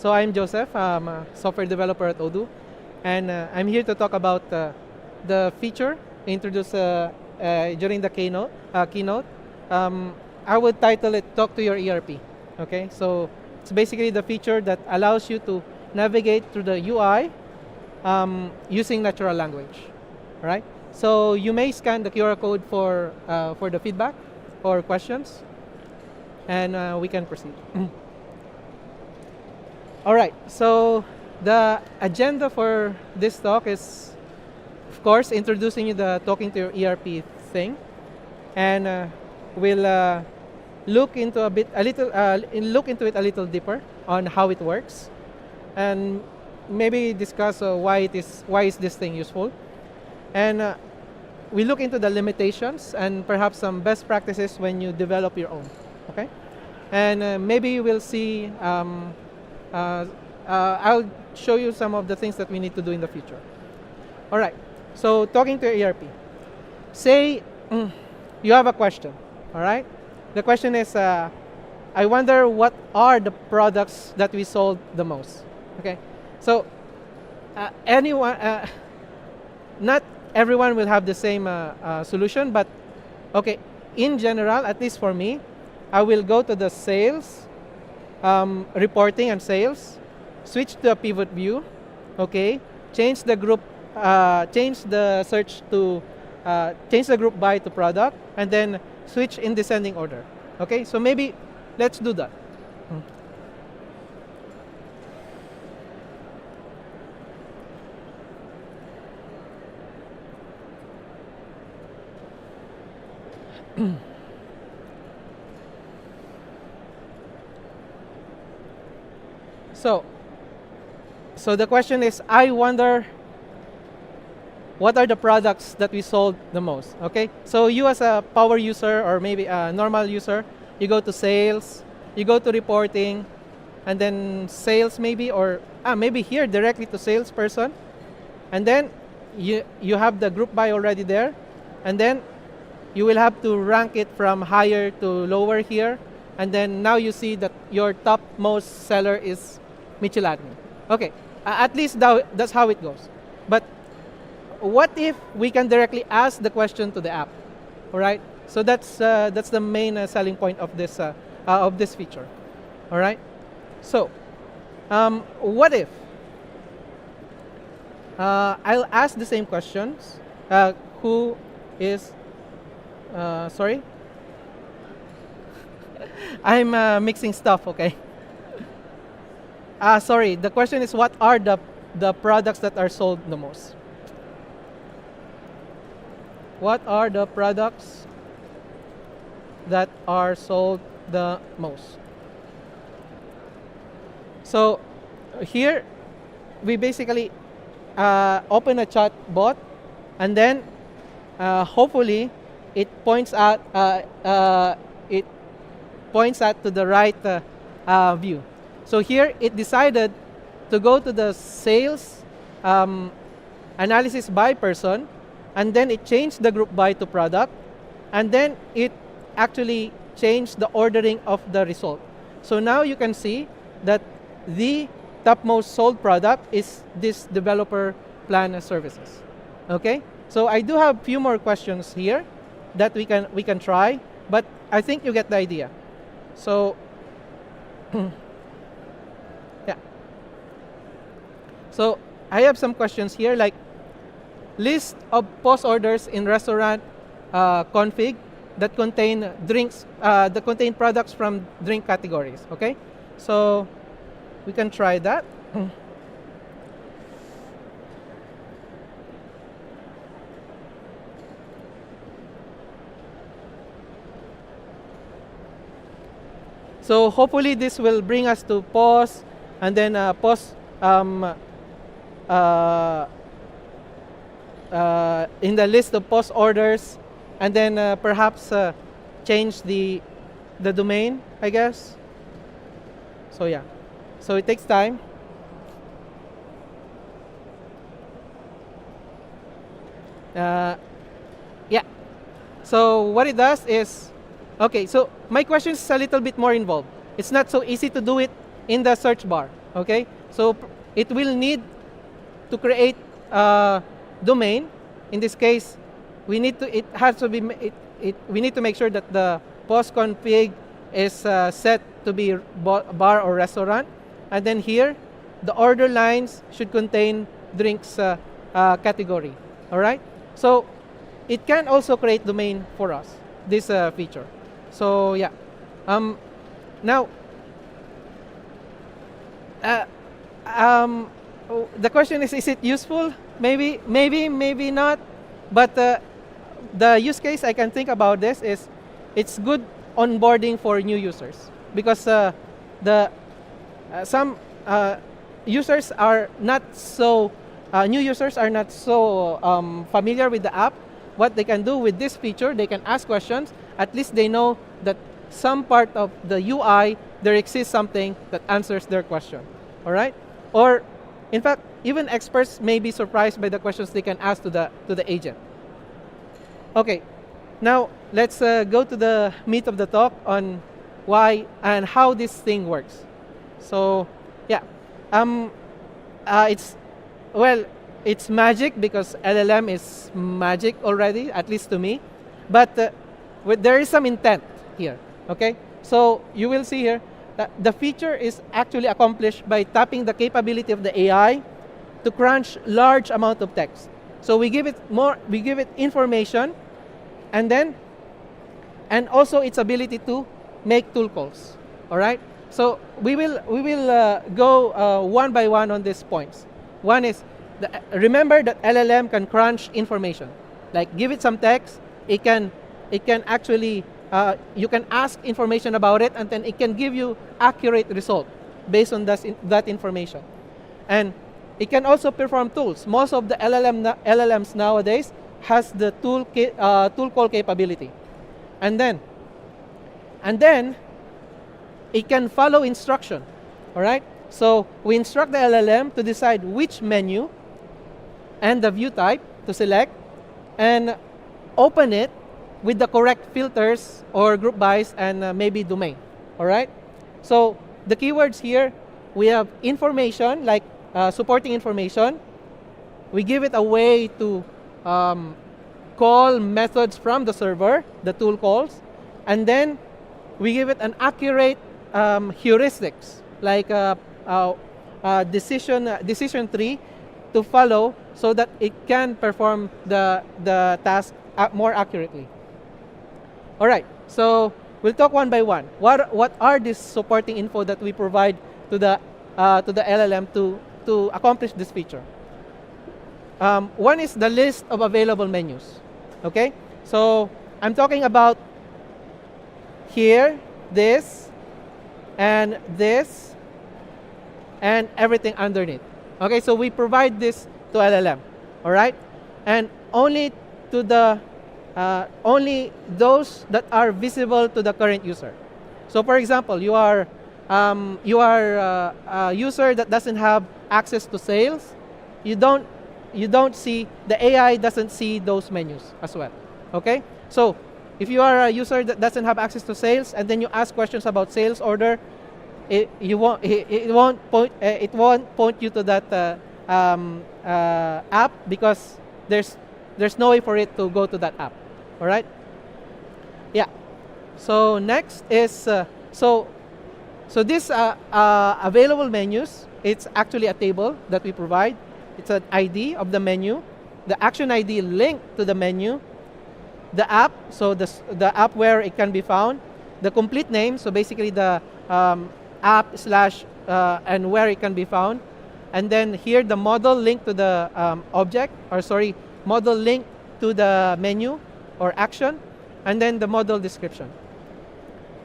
So I'm Joseph. I'm a software developer at Odoo, and I'm here to talk about the feature introduced during the keynote. I would title it "Talk to Your ERP." Okay, so it's basically the feature that allows you to navigate through the UI using natural language. Right. So you may scan the QR code for the feedback or questions, and we can proceed. All right, so the agenda for this talk is, of course, introducing you the talking to your ERP thing, and we'll look into look into it a little deeper on how it works, and maybe discuss why is this thing useful, and we look into the limitations and perhaps some best practices when you develop your own. Okay, and maybe we'll see. I'll show you some of the things that we need to do in the future. All right, so talking to your ERP. Say you have a question, all right? The question is, I wonder what are the products that we sold the most, okay? So not everyone will have the same solution, but okay, in general, at least for me, I will go to the sales, reporting and sales, switch to a pivot view, okay, change the group, change the search to, change the group by to product, and then switch in descending order, okay? So maybe let's do that. So the question is, I wonder what are the products that we sold the most, okay? So you as a power user or maybe a normal user, you go to sales, you go to reporting, and then sales maybe, or maybe here directly to salesperson, and then you have the group by already there, and then you will have to rank it from higher to lower here, and then now you see that your topmost seller is Michelin. Okay, at least that's how it goes. But what if we can directly ask the question to the app? All right, so that's the main selling point of this feature. All right, so what if I'll ask the same questions? Who is sorry? I'm mixing stuff. Okay. Sorry, the question is, what are the products that are sold the most? What are the products that are sold the most? So here we basically open a chat bot, and then hopefully it points out to the right view. So here it decided to go to the sales analysis by person, and then it changed the group by to product, and then it actually changed the ordering of the result. So now you can see that the topmost sold product is this developer plan services. Okay, so I do have a few more questions here that we can try, but I think you get the idea. So yeah. So I have some questions here, like list of POS orders in restaurant config that contain drinks, that contain products from drink categories. Okay, so we can try that. So hopefully this will bring us to POS, and then POS in the list of POS orders, and then perhaps change the domain, I guess. So yeah, so it takes time. Yeah. So what it does is, okay, so my question is a little bit more involved. It's not so easy to do it in the search bar. Okay, so it will need to create a domain. In this case, we need to it has to be we need to make sure that the post config is set to be bar or restaurant, and then here the order lines should contain drinks category. All right, so it can also create domain for us, this feature. So yeah, now the question is it useful? Maybe not. But the use case I can think about this is it's good onboarding for new users, because some users are not so new users are not so familiar with the app. What they can do with this feature, they can ask questions. At least they know that some part of the UI there exists something that answers their question. All right, or in fact, even experts may be surprised by the questions they can ask to the agent. Okay, now let's go to the meat of the talk on why and how this thing works. So yeah, it's magic, because LLM is magic already, at least to me. But there is some intent here. Okay, so you will see here that the feature is actually accomplished by tapping the capability of the AI to crunch large amount of text. So we give it information, and also its ability to make tool calls. All right. So we will go one by one on these points. One is remember that LLM can crunch information. Like, give it some text, it can actually you can ask information about it, and then it can give you accurate result based on that information. And it can also perform tools. Most of the LLMs nowadays has the tool call capability, and then it can follow instruction. All right. So we instruct the LLM to decide which menu and the view type to select, and open it with the correct filters or group bys and maybe domain. All right. So the keywords here, we have information, like supporting information. We give it a way to call methods from the server, the tool calls, and then we give it an accurate heuristics, like decision tree to follow, so that it can perform the task more accurately. All right, so we'll talk one by one. What are these supporting info that we provide to the LLM to accomplish this feature? One is the list of available menus. Okay, so I'm talking about here, this, and everything underneath. Okay, so we provide this to LLM. All right, and only to the only those that are visible to the current user. So for example, you are a user that doesn't have access to sales. You don't see, the AI doesn't see those menus as well. Okay, so if you are a user that doesn't have access to sales, and then you ask questions about sales order, it won't point you to that app, because there's no way for it to go to that app. All right. Yeah. So next is so this available menus. It's actually a table that we provide. It's an ID of the menu, the action ID linked to the menu, the app, so the app where it can be found, the complete name, so basically the app slash and where it can be found, and then here the model linked to the model linked to the menu or action, and then the model description.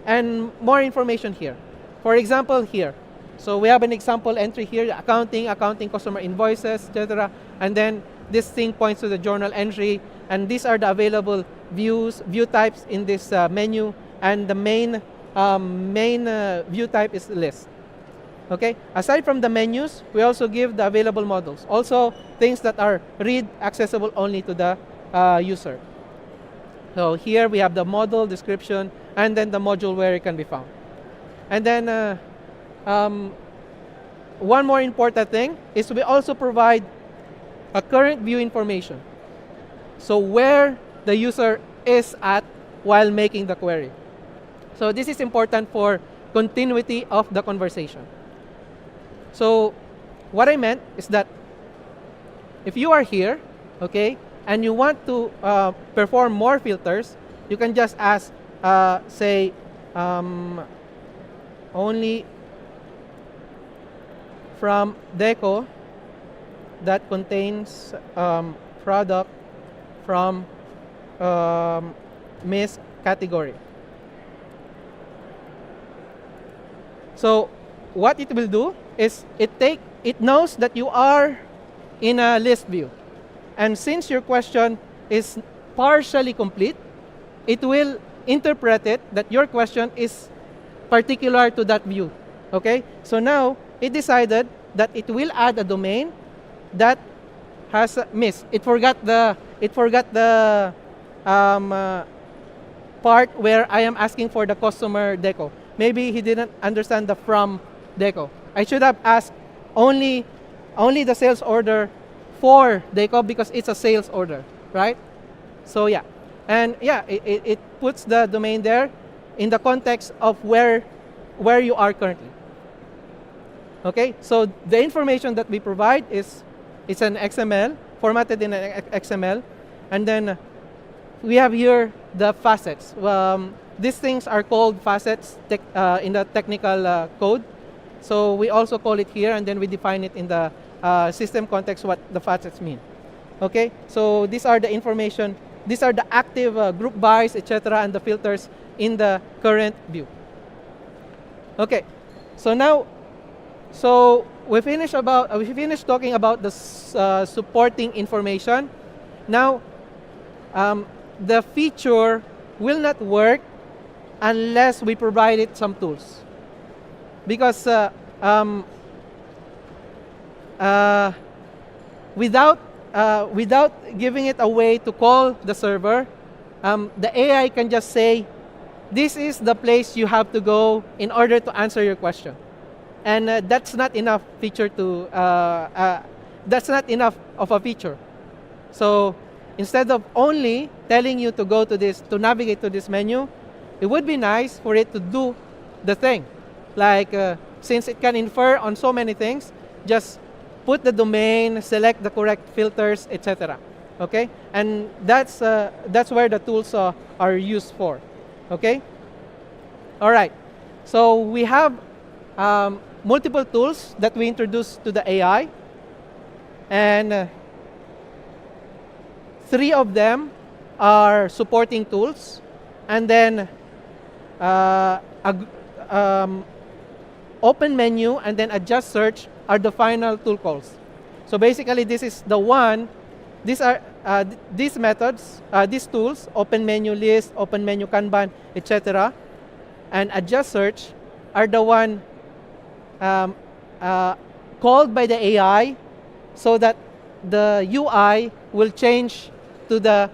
And more information here. For example, here, so we have an example entry here, accounting, customer invoices, etc. And then this thing points to the journal entry, and these are the available view types in this menu, and the main view type is list. Okay. Aside from the menus, we also give the available models, also things that are read accessible only to the user. So here we have the model description, and then the module where it can be found. And then one more important thing is we also provide a current view information. So where the user is at while making the query. So this is important for continuity of the conversation. So what I meant is that if you are here, okay, and you want to perform more filters, you can just ask, say, only from deco that contains product from Miss category. So what it will do is it knows that you are in a list view. And since your question is partially complete, it will interpret it that your question is particular to that view. Okay? So now it decided that it will add a domain that has missed. It forgot the part where I am asking for the customer deco. Maybe he didn't understand the from deco. I should have asked only the sales order for deco because it's a sales order, right? So yeah, and yeah, it puts the domain there in the context of where you are currently. Okay, so the information that we provide it's an XML, formatted in an XML, and then we have here the facets. These things are called facets in the technical code. So we also call it here, and then we define it in the system context what the facets mean. Okay, so these are the information. These are the active group bys, etc., and the filters in the current view. Okay, so now, we finished talking about the supporting information. Now, the feature will not work unless we provide it some tools, because without giving it a way to call the server, the AI can just say, this is the place you have to go in order to answer your question. And that's not enough feature to, that's not enough of a feature. So instead of only telling you to go to this, to navigate to this menu, it would be nice for it to do the thing. Like, since it can infer on so many things, just put the domain, select the correct filters, etc. Okay, and that's where the tools are used for. Okay. All right. So we have multiple tools that we introduced to the AI, and 3 of them are supporting tools, and then open menu and then adjust search are the final tool calls. So basically, this is the one. These are these methods, these tools: open menu list, open menu Kanban, etc., and adjust search are the one called by the AI, so that the UI will change to the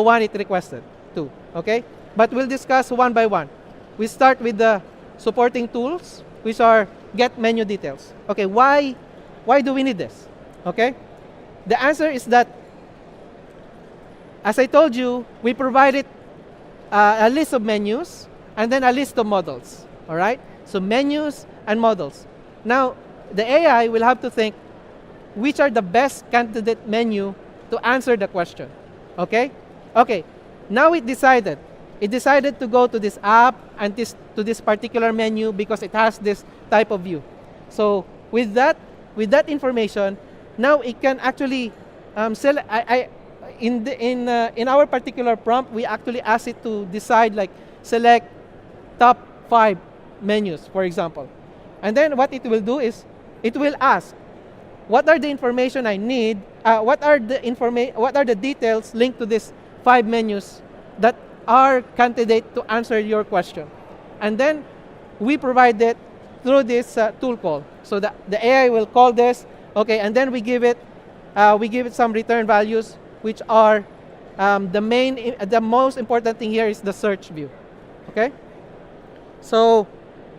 one it requested to. Okay, but we'll discuss one by one. We start with the supporting tools, which are get menu details. Okay, why do we need this? Okay, the answer is that, as I told you, we provided a list of menus and then a list of models. All right, so menus and models. Now the AI will have to think which are the best candidate menu to answer the question. Okay, okay. Now it decided to go to this app and to this particular menu because it has this type of view. So with that information, now it can actually select. In our particular prompt, we actually ask it to decide, like, select top 5 menus, for example. And then what it will do is it will ask, what are the information I need? What are the details linked to these 5 menus that are candidate to answer your question? And then we provide it through this tool call. So the AI will call this, okay, and then we give it some return values, which are the most important thing here is the search view. Okay, so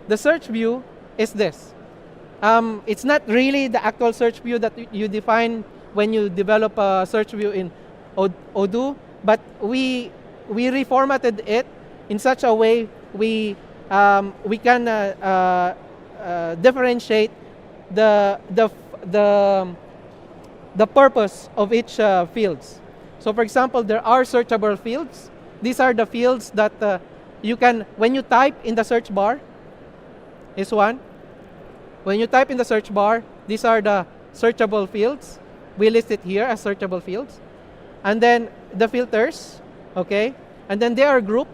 the search view is this. It's not really the actual search view that you define when you develop a search view in Odoo, but we reformatted it in such a way we can differentiate the purpose of each fields. So for example, there are searchable fields. These are the fields that you can, when you type in the search bar, is one. When you type in the search bar, these are the searchable fields. We list it here as searchable fields. And then the filters, okay? And then they are grouped.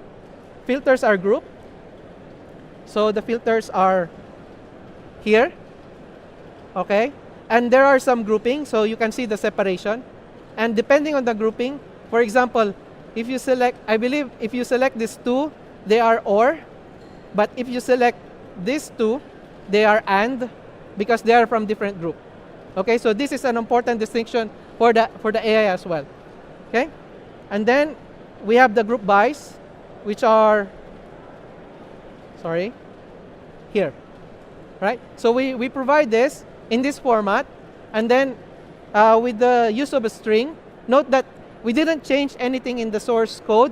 Filters are grouped. So the filters are here, okay? And there are some grouping, so you can see the separation. And depending on the grouping, for example, if you select, I believe if you select these two, they are OR. But if you select these two, they are AND, because they are from different group. Okay, so this is an important distinction for the AI as well. Okay, and then we have the group bys, which are here, right? So we provide this in this format, and then with the use of a string. Note that we didn't change anything in the source code.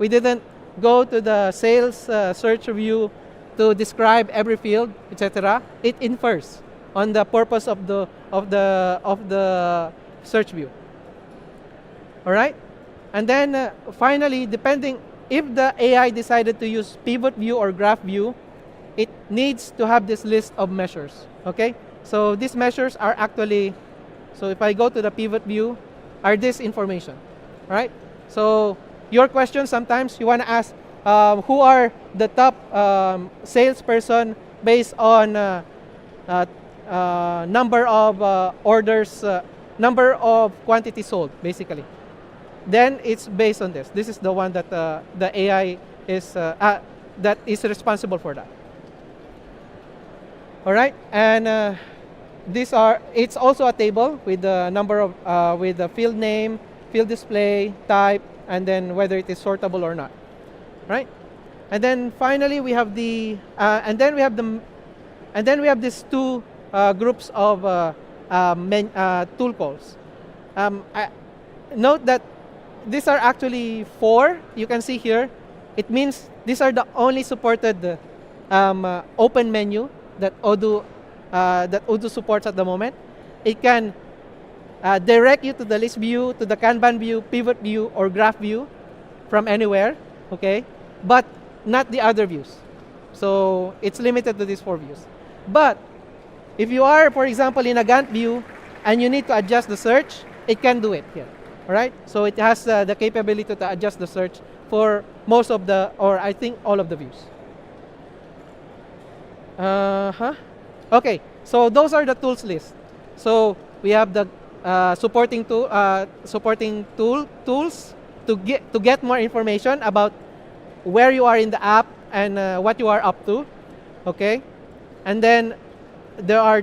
We didn't go to the sales search view to describe every field, etc. It infers on the purpose of the search view. All right, and then finally, depending if the AI decided to use pivot view or graph view, it needs to have this list of measures. Okay, so these measures are actually, so if I go to the pivot view, are this information, right? So your question sometimes you want to ask, who are the top salesperson based on number of orders, number of quantity sold, basically. Then it's based on this. This is the one that the AI is that is responsible for that. All right, and it's also a table with the number of with the field name, field display, type, and then whether it is sortable or not. Right, and then finally we have the and then we have these two groups of tool calls. Note that these are actually 4. You can see here. It means these are the only supported open menu that Odoo supports at the moment. It can direct you to the list view, to the Kanban view, pivot view, or graph view from anywhere. Okay, but not the other views. So it's limited to these 4 views. But if you are, for example, in a Gantt view and you need to adjust the search, it can do it here. All right, so it has the capability to adjust the search for most of the, or I think all of the views. Okay, so those are the tools list. So we have the supporting tools to get more information about where you are in the app and what you are up to. Okay, and then there are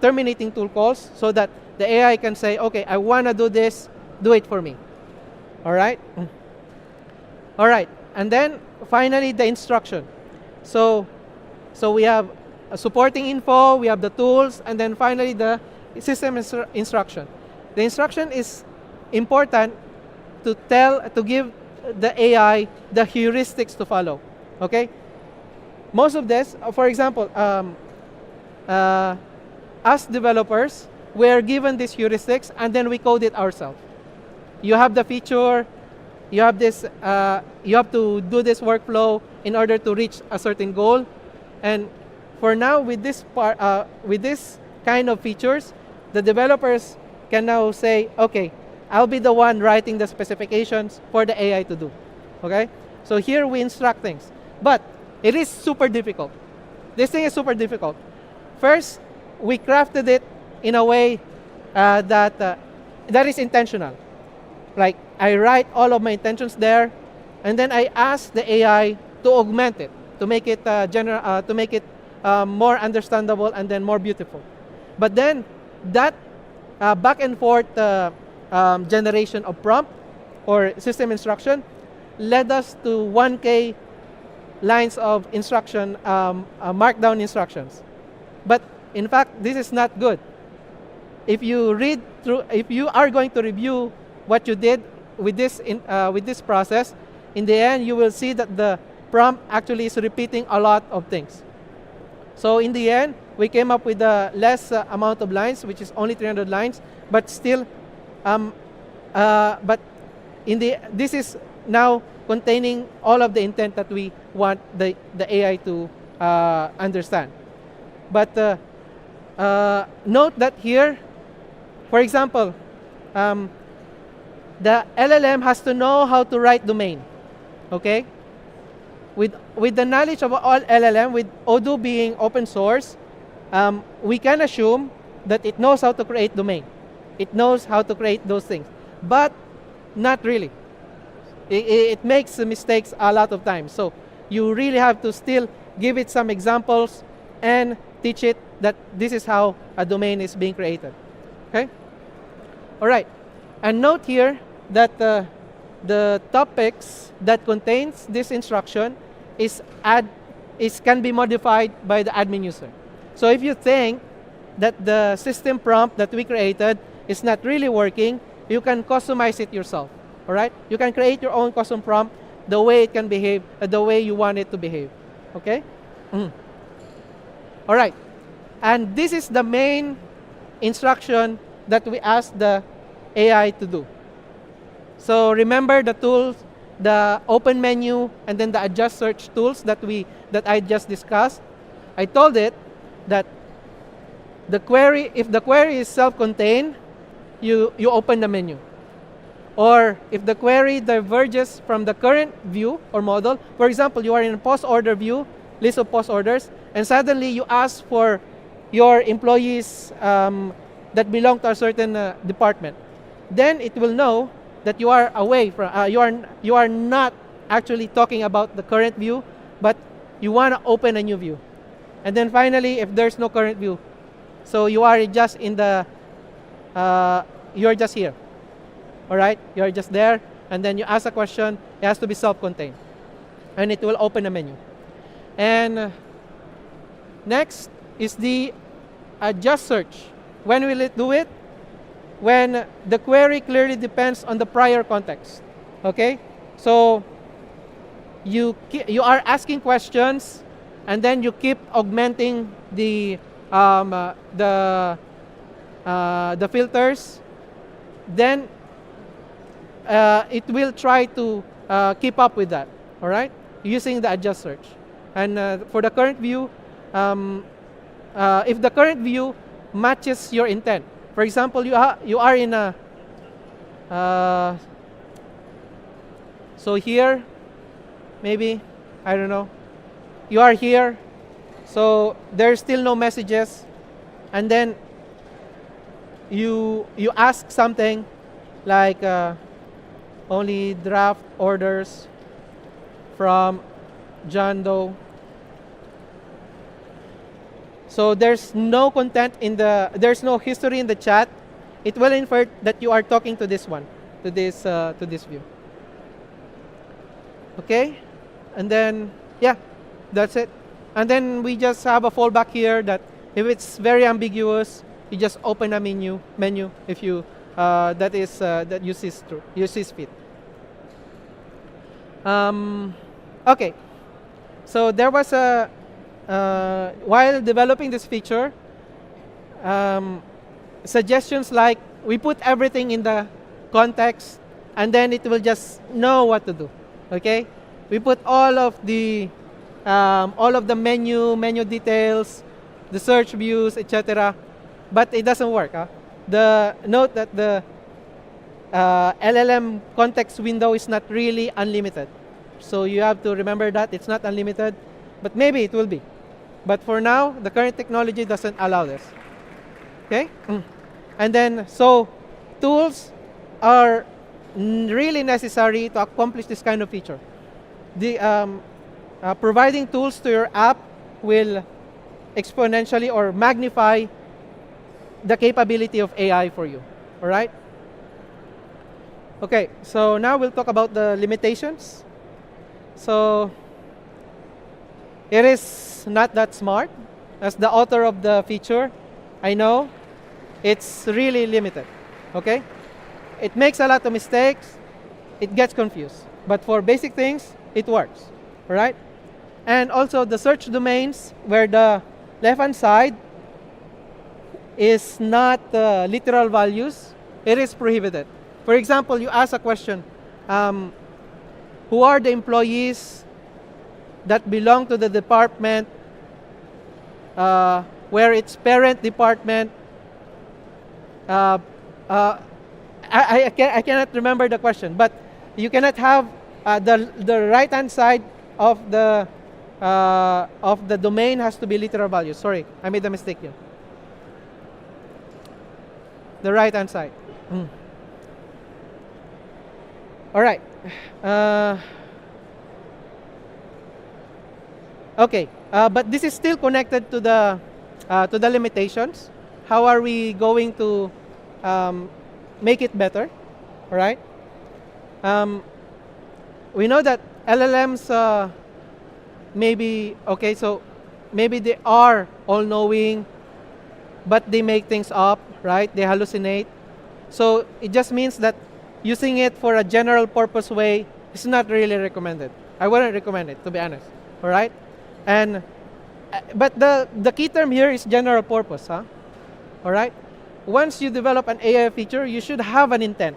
terminating tool calls so that the AI can say, okay, I want to do this, do it for me. All right. All right, and then finally the instruction. So we have a supporting info, we have the tools, and then finally the system instruction. The instruction is important to give the AI the heuristics to follow. Okay. Most of this, for example, as developers, we are given these heuristics and then we code it ourselves. You have the feature, you have this, you have to do this workflow in order to reach a certain goal. And for now, with this kind of features, the developers can now say, okay, I'll be the one writing the specifications for the AI to do. Okay? So here we instruct things. But it is super difficult. This thing is super difficult. First, we crafted it in a way that is intentional. Like, I write all of my intentions there, and then I ask the AI to augment it, to make it more understandable and then more beautiful. But then that back and forth generation of prompt or system instruction led us to 1K lines of instruction, markdown instructions. But In fact, this is not good. If you read through, if you are going to review what you did with this process, in the end, you will see that the prompt actually is repeating a lot of things. So in the end, we came up with a less amount of lines, which is only 300 lines, but still, but this is now containing all of the intent that we want the AI to understand. But note that here, for example, the LLM has to know how to write domain. Okay? With the knowledge of all LLM, with Odoo being open source, we can assume that it knows how to create domain. It knows how to create those things. But not really. It makes mistakes a lot of times. So you really have to still give it some examples and teach it that this is how a domain is being created. Okay? All right. And note here that the topics that contains this instruction can be modified by the admin user. So if you think that the system prompt that we created is not really working, you can customize it yourself. All right? You can create your own custom prompt the way it can behave, the way you want it to behave. Okay? All right. And this is the main instruction that we ask the AI to do. So remember the tools, the open menu, and then the adjust search tools that I just discussed. I told it that if the query is self-contained, you open the menu. Or if the query diverges from the current view or model, for example, you are in a post order view, list of post orders, and suddenly you ask for your employees that belong to a certain department, then it will know that you are away from, you are not actually talking about the current view, but you want to open a new view. And then finally, if there's no current view, so you are just in the, you're just here. All right, you're just there, and then you ask a question. It has to be self-contained, and it will open a menu. And next is the adjust search. When will it do it? When the query clearly depends on the prior context. Okay, so you are asking questions, and then you keep augmenting the filters. Then it will try to keep up with that. All right, using the adjust search. And for the current view, if the current view matches your intent. For example, you are in a so here, maybe, I don't know, you are here, so there's still no messages, and then you ask something like only draft orders from John Doe. So there's no content there's no history in the chat. It will infer that you are talking to this one, to this view. Okay, and then yeah, that's it. And then we just have a fallback here that if it's very ambiguous, you just open a menu if you that you see fit. Okay, so there was a while developing this feature, suggestions like we put everything in the context, and then it will just know what to do. Okay, we put all of the menu details, the search views, etc. But it doesn't work. The note that the LLM context window is not really unlimited. So you have to remember that it's not unlimited, but maybe it will be. But for now, the current technology doesn't allow this. Okay? And then, so tools are really necessary to accomplish this kind of feature. The providing tools to your app will exponentially or magnify the capability of AI for you. All right? Okay, so now we'll talk about the limitations. So it is not that smart. as the author of the feature, I know it's really limited. Okay? It makes a lot of mistakes. It gets confused. But for basic things, it works. All right? And also the search domains where the left-hand side is not literal values, it is prohibited. For example, you ask a question, who are the employees that belong to the department where its parent department, I cannot remember the question, but you cannot have the right-hand side of the domain has to be literal values. Sorry, I made a mistake here. The right-hand side. All right. Okay, but this is still connected to the limitations. How are we going to make it better? All right. We know that LLMs maybe okay, so maybe they are all-knowing, but they make things up, right? They hallucinate. So it just means that using it for a general purpose way is not really recommended. I wouldn't recommend it, to be honest. All right? And but the key term here is general purpose, huh? All right? Once you develop an AI feature, you should have an intent.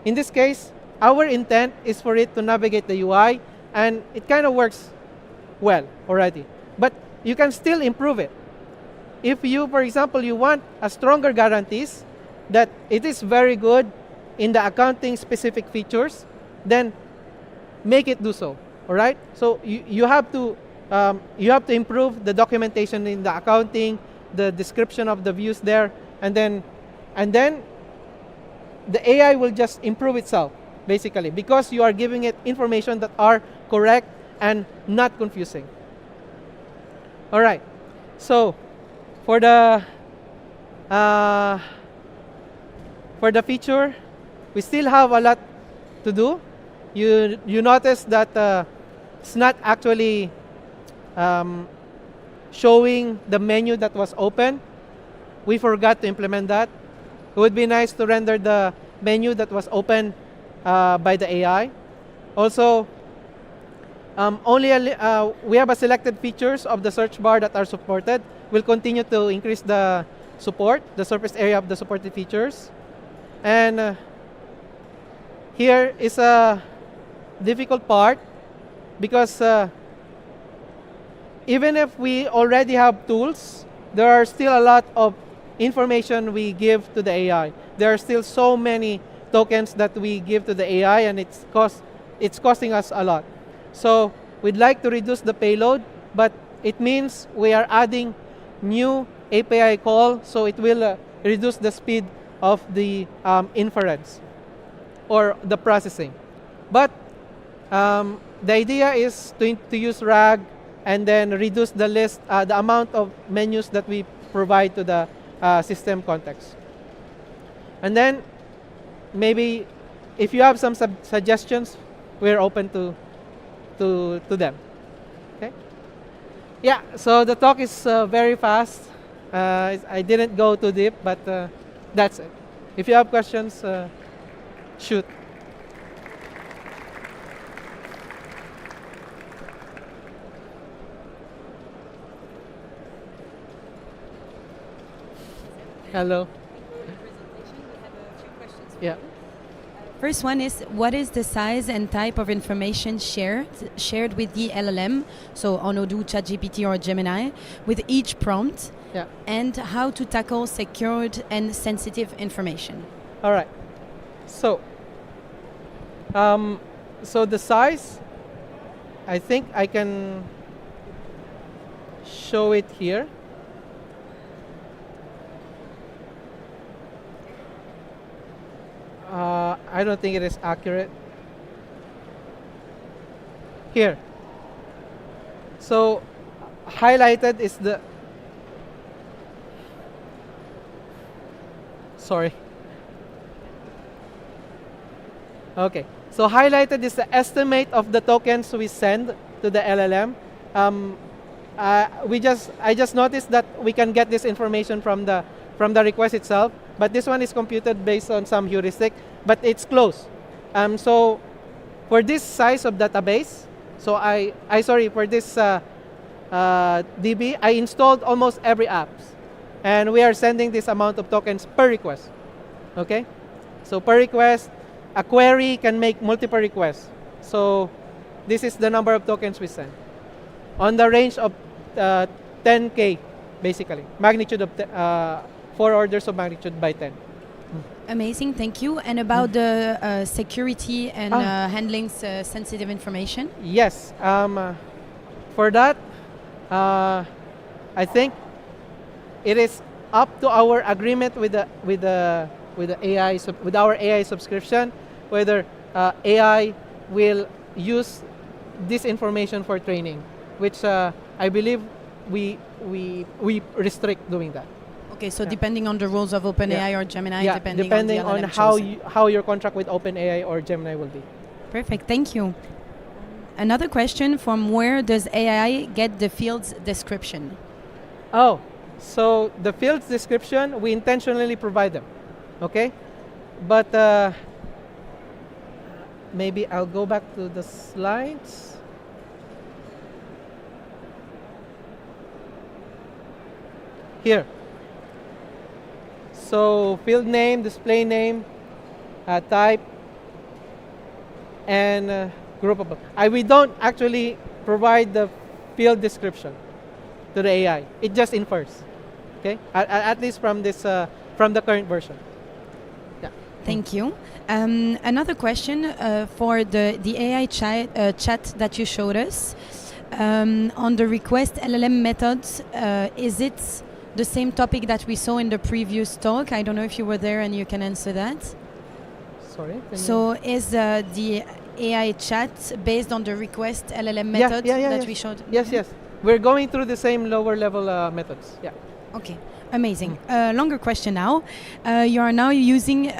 In this case, our intent is for it to navigate the UI, and it kind of works well already. But you can still improve it. If you, for example, you want a stronger guarantees that it is very good in the accounting specific features, then make it do so. All right. So you have to improve the documentation in the accounting, the description of the views there, and then the AI will just improve itself basically because you are giving it information that are correct and not confusing. All right. So for the feature, we still have a lot to do. You notice that it's not actually showing the menu that was open. We forgot to implement that. It would be nice to render the menu that was open by the AI. Also, we have a selected features of the search bar that are supported. We'll continue to increase the support, the surface area of the supported features. And here is a difficult part because even if we already have tools, there are still a lot of information we give to the AI. There are still so many tokens that we give to the AI, and it's costing us a lot. So we'd like to reduce the payload, but it means we are adding new API call, so it will reduce the speed of the inference or the processing. But the idea is to use RAG and then reduce the list, the amount of menus that we provide to the system context. And then maybe if you have some suggestions, we're open to them. Okay? Yeah, so the talk is very fast. I didn't go too deep, but that's it. If you have questions, shoot. Hello. Yeah. First one is, what is the size and type of information shared with the LLM, so on Odoo, ChatGPT, or Gemini, with each prompt? Yeah. And how to tackle secured and sensitive information? All right. So, so the size, I think I can show it here. I don't think it is accurate. Here. So, highlighted is the... Sorry. Okay. So, highlighted is the estimate of the tokens we send to the LLM. I just noticed that we can get this information from the request itself, but this one is computed based on some heuristic, but it's close. So for this size of database, so for this DB, I installed almost every apps, and we are sending this amount of tokens per request. Okay, so per request, a query can make multiple requests. So this is the number of tokens we send on the range of 10K, basically magnitude of 4 orders of magnitude by 10. Amazing, thank you. And about the security and handling sensitive information? Yes, for that, I think it is up to our agreement with our AI subscription, whether AI will use this information for training, which I believe we restrict doing that. Okay, so depending on the rules of OpenAI or Gemini, depending on, the on how your contract with OpenAI or Gemini will be. Perfect, thank you. Another question: from where does AI get the field's description? Oh, so the fields description, we intentionally provide them, okay? But maybe I'll go back to the slides. Here. So field name, display name, type, and group of. We don't actually provide the field description to the AI. It just infers. Okay, at least from this from the current version. Yeah. Thank you. Another question for the AI chat that you showed us on the request LLM methods. Is it the same topic that we saw in the previous talk? I don't know if you were there and you can answer that. Sorry. So is the AI chat based on the request LLM method that we showed? Yes, yes. We're going through the same lower level methods. Yeah. Okay, amazing. Longer question now. You are now using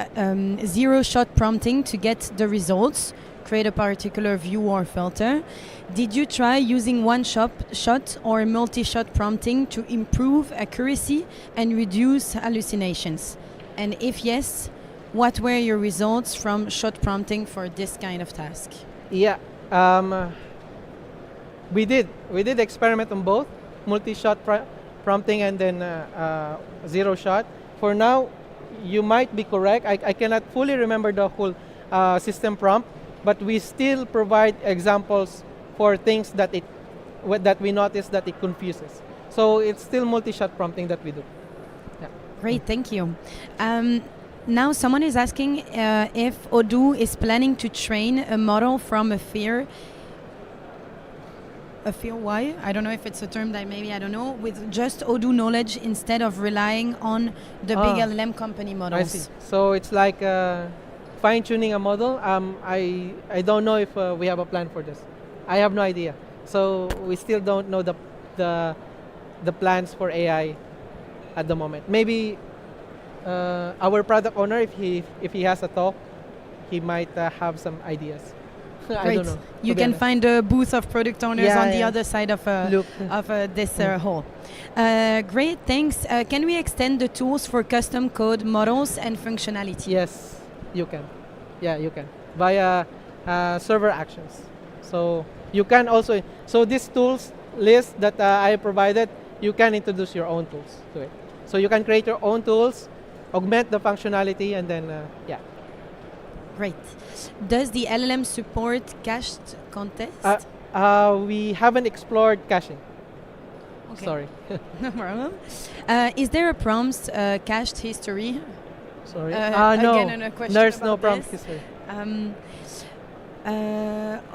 zero-shot prompting to get the results, create a particular view or filter. Did you try using one-shot or multi-shot prompting to improve accuracy and reduce hallucinations? And if yes, what were your results from shot prompting for this kind of task? Yeah, we did experiment on both multi-shot prompting and then zero shot. For now, you might be correct. I cannot fully remember the whole system prompt, but we still provide examples for things that we notice that it confuses. So it's still multi-shot prompting that we do. Yeah. Great, thank you. Now someone is asking if Odoo is planning to train a model from a fear why? I don't know if it's a term that maybe I don't know, with just Odoo knowledge instead of relying on the big LLM company models. I see. So it's like fine-tuning a model. I don't know if we have a plan for this. I have no idea. So we still don't know the plans for AI at the moment. Maybe our product owner, if he has a talk, he might have some ideas. I don't know. You can find a booth of product owners on the other side of this hall. Great, thanks. Can we extend the tools for custom code models and functionality? Yes, you can. Yeah, you can via server actions. So you can also. So this tools list that I provided, you can introduce your own tools to it. So you can create your own tools, augment the functionality, and then yeah. Great. Does the LLM support cached context? We haven't explored caching. Okay. Sorry. No problem. Is there a prompt cached history? Sorry. No. Again, a question There's about no prompt this. history.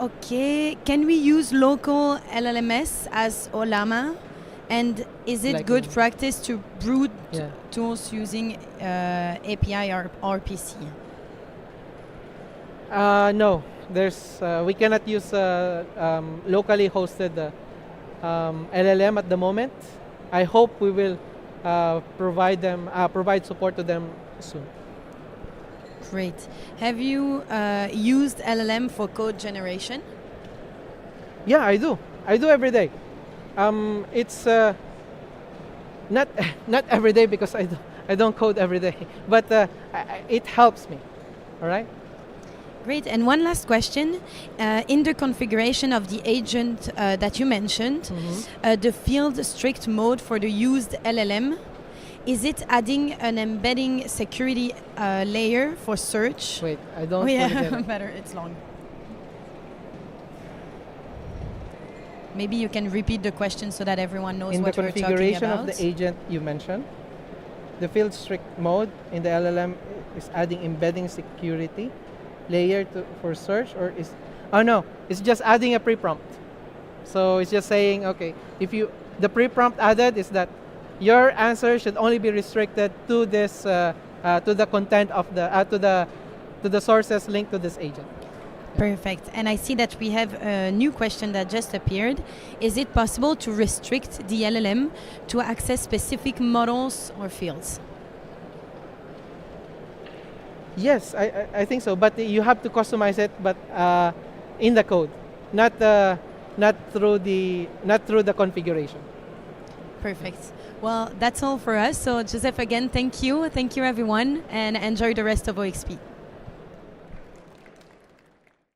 Okay. Can we use local LLMS as Olama? And is it like good practice to brood tools using API or RPC? No, there's we cannot use locally hosted LLM at the moment. I hope we will provide support to them soon. Great. Have you used LLM for code generation? Yeah, I do. I do every day. It's not not every day because I don't code every day, but it helps me. All right. Great. And one last question. In the configuration of the agent that you mentioned, the field strict mode for the used LLM, is it adding an embedding security layer for search? Wait, I don't. Oh, fully yeah, get it. better. It's long. Maybe you can repeat the question so that everyone knows In the what we're talking configuration about. of the agent you mentioned, the field strict mode in the LLM is adding embedding security layer for search, or is, oh no, it's just adding a pre-prompt. So it's just saying, okay, if you, the pre-prompt added is that your answer should only be restricted to this, to the content of the, to the sources linked to this agent. Perfect. And I see that we have a new question that just appeared. Is it possible to restrict the LLM to access specific models or fields? Yes, I think so, but you have to customize it, but in the code, not through the configuration. Perfect. Well, that's all for us. So Joseph, again, thank you everyone, and enjoy the rest of OXP.